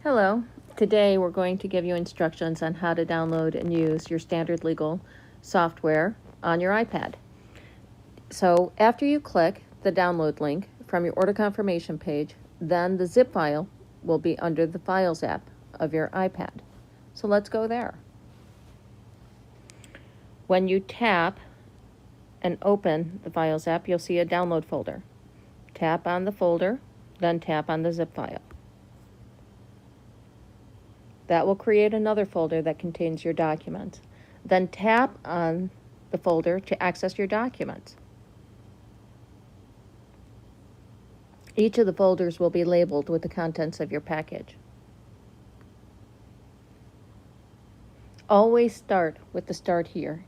Hello. Today we're going to give you instructions on how to download and use your standard legal software on your iPad. So after you click the download link from your order confirmation page, then the zip file will be under the Files app of your iPad. So let's go there. When you tap and open the Files app, you'll see a download folder. Tap on the folder, then tap on the zip file. That will create another folder that contains your documents. Then tap on the folder to access your documents. Each of the folders will be labeled with the contents of your package. Always start with the Start Here.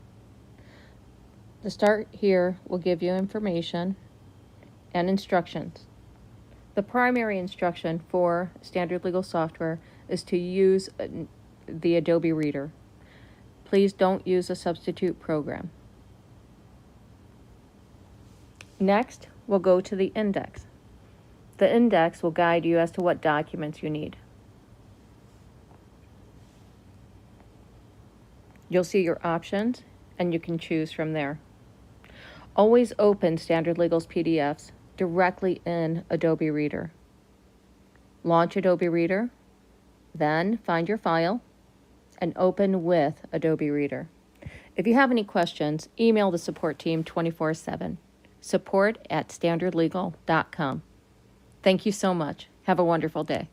The Start Here will give you information and instructions. The primary instruction for standard legal software is to use the Adobe Reader. Please don't use a substitute program. Next, we'll go to the index. The index will guide you as to what documents you need. You'll see your options, and you can choose from there. Always open Standard Legal's PDFs directly in Adobe Reader. Launch Adobe Reader, then find your file and open with Adobe Reader. If you have any questions, email the support team 24/7, support@standardlegal.com. Thank you so much. Have a wonderful day.